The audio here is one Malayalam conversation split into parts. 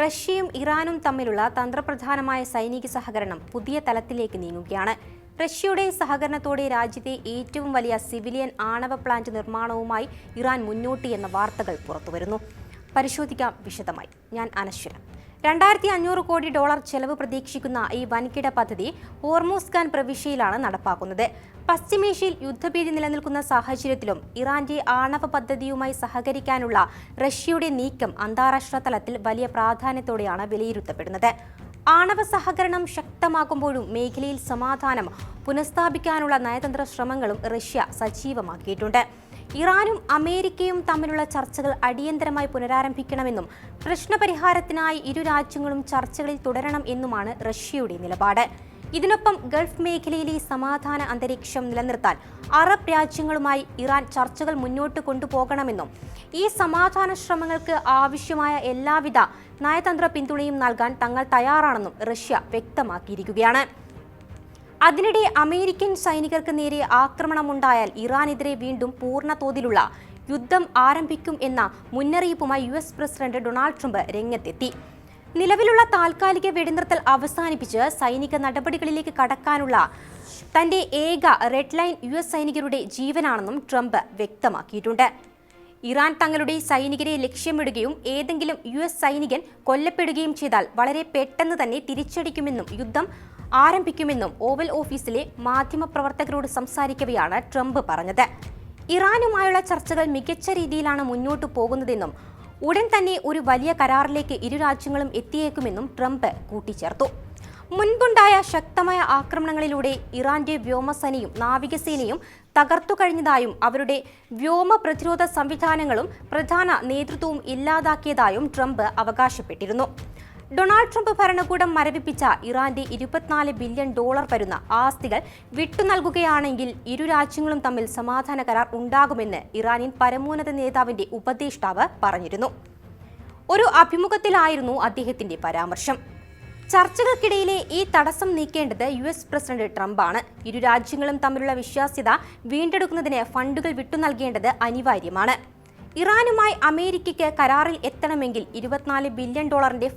റഷ്യയും ഇറാനും തമ്മിലുള്ള തന്ത്രപ്രധാനമായ സൈനിക സഹകരണം പുതിയ തലത്തിലേക്ക് നീങ്ങുകയാണ്. റഷ്യയുടെ സഹകരണത്തോടെ രാജ്യത്തെ ഏറ്റവും വലിയ സിവിലിയൻ ആണവ പ്ലാന്റ് നിർമ്മാണവുമായി ഇറാൻ മുന്നോട്ട് എന്ന വാർത്തകൾ പുറത്തുവരുന്നു. പരിശോധിക്കാം വിശദമായി. ഞാൻ അനശ്വര. 2500 കോടി ഡോളർ ചെലവ് പ്രതീക്ഷിക്കുന്ന ഈ വൻകിട പദ്ധതി ഹോർമൂസ് ഖാൻ പ്രവിശ്യയിലാണ് നടപ്പാക്കുന്നത്. പശ്ചിമേഷ്യയിൽ യുദ്ധഭീതി നിലനിൽക്കുന്ന സാഹചര്യത്തിലും ഇറാന്റെ ആണവ പദ്ധതിയുമായി സഹകരിക്കാനുള്ള റഷ്യയുടെ നീക്കം അന്താരാഷ്ട്ര തലത്തിൽ വലിയ പ്രാധാന്യത്തോടെയാണ് വിലയിരുത്തപ്പെടുന്നത്. ആണവ സഹകരണം ശക്തമാക്കുമ്പോഴും മേഖലയിൽ സമാധാനം പുനഃസ്ഥാപിക്കാനുള്ള നയതന്ത്ര ശ്രമങ്ങളും റഷ്യ സജീവമാക്കിയിട്ടുണ്ട്. ഇറാനും അമേരിക്കയും തമ്മിലുള്ള ചർച്ചകൾ അടിയന്തരമായി പുനരാരംഭിക്കണമെന്നും പ്രശ്നപരിഹാരത്തിനായി ഇരു രാജ്യങ്ങളും ചർച്ചകളിൽ തുടരണം എന്നുമാണ് റഷ്യയുടെ നിലപാട്. ഇതിനൊപ്പം ഗൾഫ് മേഖലയിലെ സമാധാന അന്തരീക്ഷം നിലനിർത്താൻ അറബ് രാജ്യങ്ങളുമായി ഇറാൻ ചർച്ചകൾ മുന്നോട്ട് കൊണ്ടുപോകണമെന്നും ഈ സമാധാന ശ്രമങ്ങൾക്ക് ആവശ്യമായ എല്ലാവിധ നയതന്ത്ര പിന്തുണയും നൽകാൻ തങ്ങൾ തയ്യാറാണെന്നും റഷ്യ വ്യക്തമാക്കിയിരിക്കുകയാണ്. അതിനിടെ അമേരിക്കൻ സൈനികർക്ക് നേരെ ആക്രമണമുണ്ടായാൽ ഇറാനെതിരെ വീണ്ടും പൂർണ്ണ തോതിലുള്ള യുദ്ധം ആരംഭിക്കും എന്ന മുന്നറിയിപ്പുമായി US പ്രസിഡന്റ് ഡൊണാൾഡ് ട്രംപ് രംഗത്തെത്തി. നിലവിലുള്ള താൽക്കാലിക വെടിനിർത്തൽ അവസാനിപ്പിച്ച് സൈനിക നടപടികളിലേക്ക് കടക്കാനുള്ള തന്റെ ഏക റെഡ് ലൈൻ US സൈനികരുടെ ജീവനാണെന്നും ട്രംപ് വ്യക്തമാക്കിയിട്ടുണ്ട്. ഇറാൻ തങ്ങളുടെ സൈനികരെ ലക്ഷ്യമിടുകയും ഏതെങ്കിലും US സൈനികൻ കൊല്ലപ്പെടുകയും ചെയ്താൽ വളരെ പെട്ടെന്ന് തന്നെ തിരിച്ചടിക്കുമെന്നും യുദ്ധം ആരംഭിക്കുമെന്നും ഓവൽ ഓഫീസിലെ മാധ്യമപ്രവർത്തകരോട് സംസാരിക്കവെയാണ് ട്രംപ് പറഞ്ഞത്. ഇറാനുമായുള്ള ചർച്ചകൾ മികച്ച രീതിയിലാണ് മുന്നോട്ടു പോകുന്നതെന്നും ഉടൻ തന്നെ ഒരു വലിയ കരാറിലേക്ക് ഇരു രാജ്യങ്ങളും എത്തിയേക്കുമെന്നും ട്രംപ് കൂട്ടിച്ചേർത്തു. മുൻപുണ്ടായ ശക്തമായ ആക്രമണങ്ങളിലൂടെ ഇറാന്റെ വ്യോമസേനയും നാവികസേനയും തകർത്തു കഴിഞ്ഞതായും അവരുടെ വ്യോമ പ്രതിരോധ സംവിധാനങ്ങളും പ്രധാന നേതൃത്വവും ഇല്ലാതാക്കിയതായും ട്രംപ് അവകാശപ്പെട്ടിരുന്നു. ഡൊണാൾഡ് ട്രംപ് ഭരണകൂടം മരവിപ്പിച്ച ഇറാന്റെ $24 ബില്യൺ വരുന്ന ആസ്തികൾ വിട്ടുനൽകുകയാണെങ്കിൽ ഇരു രാജ്യങ്ങളും തമ്മിൽ സമാധാന കരാർ ഉണ്ടാകുമെന്ന് ഇറാനിയൻ പരമോന്നത നേതാവിന്റെ ഉപദേഷ്ടാവ് പറഞ്ഞിരുന്നു. ഒരു അഭിമുഖത്തിലായിരുന്നു അദ്ദേഹത്തിന്റെ പരാമർശം. ചർച്ചകൾക്കിടയിലെ ഈ തടസ്സം നീക്കേണ്ടത് US പ്രസിഡന്റ് ട്രംപാണ്. ഇരു രാജ്യങ്ങളും തമ്മിലുള്ള വിശ്വാസ്യത വീണ്ടെടുക്കുന്നതിന് ഫണ്ടുകൾ വിട്ടുനൽകേണ്ടത് അനിവാര്യമാണ്. ഇറാനുമായി അമേരിക്കയ്ക്ക് കരാറിൽ എത്തണമെങ്കിൽ $24 ബില്യൺ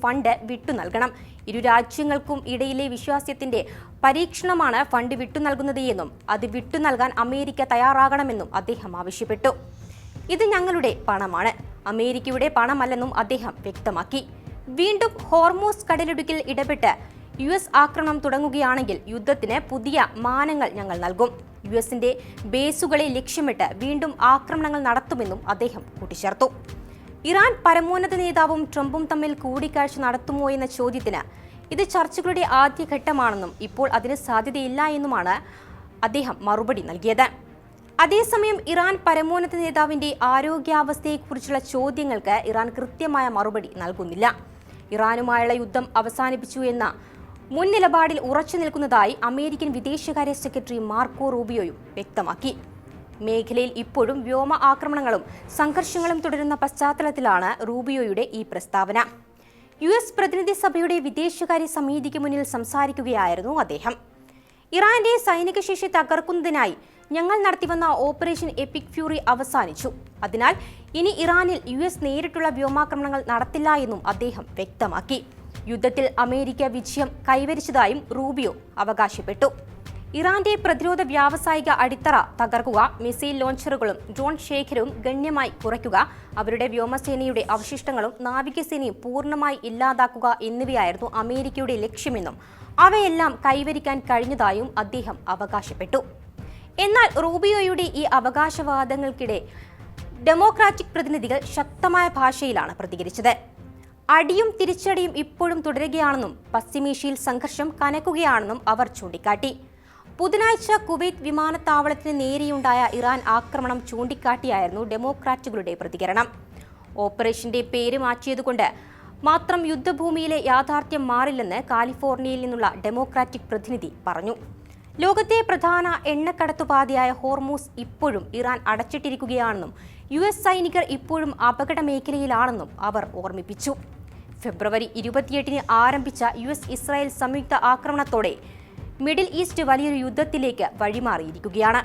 ഫണ്ട് വിട്ടുനൽകണം. ഇരു രാജ്യങ്ങൾക്കും ഇടയിലെ വിശ്വാസ്യത്തിന്റെ പരീക്ഷണമാണ് ഫണ്ട് വിട്ടുനൽകുന്നത് എന്നും അത് വിട്ടുനൽകാൻ അമേരിക്ക തയ്യാറാകണമെന്നും അദ്ദേഹം ആവശ്യപ്പെട്ടു. ഇത് ഞങ്ങളുടെ പണമാണ്, അമേരിക്കയുടെ പണമല്ലെന്നും അദ്ദേഹം വ്യക്തമാക്കി. വീണ്ടും ഹോർമൂസ് കടലിടുക്കിൽ ഇടപെട്ട് US ആക്രമണം തുടങ്ങുകയാണെങ്കിൽ യുദ്ധത്തിന് പുതിയ മാനങ്ങൾ ഞങ്ങൾ നൽകും. US-ന്റെ ബേസുകളെ ലക്ഷ്യമിട്ട് വീണ്ടും ആക്രമണങ്ങൾ നടത്തുമെന്നും അദ്ദേഹം കൂട്ടിച്ചേർത്തു. ഇറാൻ പരമോന്നത നേതാവും ട്രംപും തമ്മിൽ കൂടിക്കാഴ്ച നടത്തുമോ എന്ന ചോദ്യത്തിന് ഇത് ചർച്ചകളുടെ ആദ്യഘട്ടമാണെന്നും ഇപ്പോൾ അതിന് സാധ്യതയില്ല എന്നുമാണ് അദ്ദേഹം മറുപടി നൽകിയത്. അതേസമയം ഇറാൻ പരമോന്നത നേതാവിന്റെ ആരോഗ്യാവസ്ഥയെക്കുറിച്ചുള്ള ചോദ്യങ്ങൾക്ക് ഇറാൻ കൃത്യമായ മറുപടി നൽകുന്നില്ല. ഇറാനുമായുള്ള യുദ്ധം അവസാനിപ്പിച്ചു എന്ന മുൻ നിലപാടിൽ ഉറച്ചു നിൽക്കുന്നതായി അമേരിക്കൻ വിദേശകാര്യ സെക്രട്ടറി മാർക്കോ റൂബിയോയും വ്യക്തമാക്കി. മേഖലയിൽ ഇപ്പോഴും വ്യോമ ആക്രമണങ്ങളും സംഘർഷങ്ങളും തുടരുന്ന പശ്ചാത്തലത്തിലാണ് റൂബിയോയുടെ ഈ പ്രസ്താവന. US പ്രതിനിധി സഭയുടെ വിദേശകാര്യ സമിതിക്ക് മുന്നിൽ സംസാരിക്കുകയായിരുന്നു അദ്ദേഹം. ഇറാന്റെ സൈനിക ശേഷി തകർക്കുന്നതിനായി ഞങ്ങൾ നടത്തിവന്ന ഓപ്പറേഷൻ എപ്പിക് ഫ്യൂറി അവസാനിച്ചു. അതിനാൽ ഇനി ഇറാനിൽ US നേരിട്ടുള്ള വ്യോമാക്രമണങ്ങൾ നടത്തില്ല എന്നും അദ്ദേഹം വ്യക്തമാക്കി. യുദ്ധത്തിൽ അമേരിക്ക വിജയം കൈവരിച്ചതായും റൂബിയോ അവകാശപ്പെട്ടു. ഇറാന്റെ പ്രതിരോധ വ്യാവസായിക അടിത്തറ തകർക്കുക, മിസൈൽ ലോഞ്ചറുകളും ഡ്രോൺ ശേഖരവും ഗണ്യമായി കുറയ്ക്കുക, അവരുടെ വ്യോമസേനയുടെ അവശിഷ്ടങ്ങളും നാവികസേനയും പൂർണ്ണമായി ഇല്ലാതാക്കുക എന്നിവയായിരുന്നു അമേരിക്കയുടെ ലക്ഷ്യമെന്നും അവയെല്ലാം കൈവരിക്കാൻ കഴിഞ്ഞതായും അദ്ദേഹം അവകാശപ്പെട്ടു. എന്നാൽ റൂബിയോയുടെ ഈ അവകാശവാദങ്ങൾക്കിടെ ഡെമോക്രാറ്റിക് പ്രതിനിധികൾ ശക്തമായ ഭാഷയിലാണ് പ്രതികരിച്ചത്. അടിയും തിരിച്ചടിയും ഇപ്പോഴും തുടരുകയാണെന്നും പശ്ചിമേഷ്യയിൽ സംഘർഷം കനക്കുകയാണെന്നും അവർ ചൂണ്ടിക്കാട്ടി. ബുധനാഴ്ച കുവൈറ്റ് വിമാനത്താവളത്തിന് നേരെയുണ്ടായ ഇറാൻ ആക്രമണം ചൂണ്ടിക്കാട്ടിയായിരുന്നു ഡെമോക്രാറ്റുകളുടെ പ്രതികരണം. ഓപ്പറേഷന്റെ പേര് മാറ്റിയതുകൊണ്ട് മാത്രം യുദ്ധഭൂമിയിലെ യാഥാർത്ഥ്യം മാറില്ലെന്ന് കാലിഫോർണിയയിൽ നിന്നുള്ള ഡെമോക്രാറ്റിക് പ്രതിനിധി പറഞ്ഞു. ലോകത്തെ പ്രധാന എണ്ണക്കടത്തുപാതയായ ഹോർമൂസ് ഇപ്പോഴും ഇറാൻ അടച്ചിട്ടിരിക്കുകയാണെന്നും US സൈനികർ ഇപ്പോഴും അപകട മേഖലയിലാണെന്നും അവർ ഓർമ്മിപ്പിച്ചു. ഫെബ്രുവരി 28-ന് ആരംഭിച്ച US ഇസ്രായേൽ സംയുക്ത ആക്രമണത്തോടെ മിഡിൽ ഈസ്റ്റ് വലിയൊരു യുദ്ധത്തിലേക്ക് വഴിമാറിയിരിക്കുകയാണ്.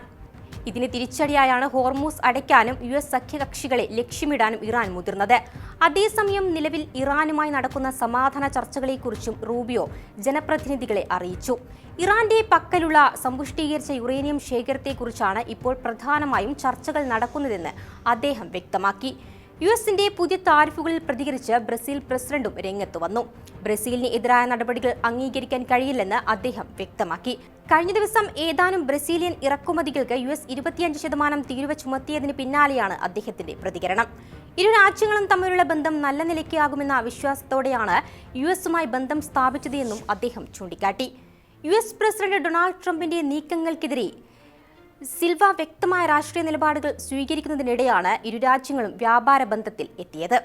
ഇതിന് തിരിച്ചടിയായാണ് ഹോർമൂസ് അടയ്ക്കാനും US സഖ്യകക്ഷികളെ ലക്ഷ്യമിടാനും ഇറാൻ മുതിർന്നത്. അതേസമയം നിലവിൽ ഇറാനുമായി നടക്കുന്ന സമാധാന ചർച്ചകളെക്കുറിച്ചും റൂബിയോ ജനപ്രതിനിധികളെ അറിയിച്ചു. ഇറാന്റെ പക്കലുള്ള സമ്പുഷ്ടീകരിച്ച യുറേനിയം ശേഖരത്തെക്കുറിച്ചാണ് ഇപ്പോൾ പ്രധാനമായും ചർച്ചകൾ നടക്കുന്നതെന്ന് അദ്ദേഹം വ്യക്തമാക്കി. യുഎസിന്റെ പുതിയ താരിഫുകളിൽ പ്രതികരിച്ച് ബ്രസീൽ പ്രസിഡന്റും രംഗത്ത് വന്നു. ബ്രസീലിന് എതിരായ നടപടികൾ അംഗീകരിക്കാൻ കഴിയില്ലെന്ന് അദ്ദേഹം വ്യക്തമാക്കി. കഴിഞ്ഞ ദിവസം ഏതാനും ബ്രസീലിയൻ ഇറക്കുമതികൾക്ക് US 25% തീരുവ ചുമത്തിയതിന് പിന്നാലെയാണ് അദ്ദേഹത്തിന്റെ പ്രതികരണം. ഇരു രാജ്യങ്ങളും തമ്മിലുള്ള ബന്ധം നല്ല നിലയ്ക്കാകുമെന്ന വിശ്വാസത്തോടെയാണ് യുഎസുമായി ബന്ധം സ്ഥാപിച്ചത് എന്നും അദ്ദേഹം ചൂണ്ടിക്കാട്ടി. US പ്രസിഡന്റ് ഡൊണാൾഡ് ട്രംപിന്റെ നീക്കങ്ങൾക്കെതിരെ സിൽവ വ്യക്തമായ രാഷ്ട്രീയ നിലപാടുകൾ സ്വീകരിക്കുന്നതിനിടെയാണ് ഇരു രാജ്യങ്ങളും വ്യാപാര ബന്ധത്തിൽ എത്തിയത്.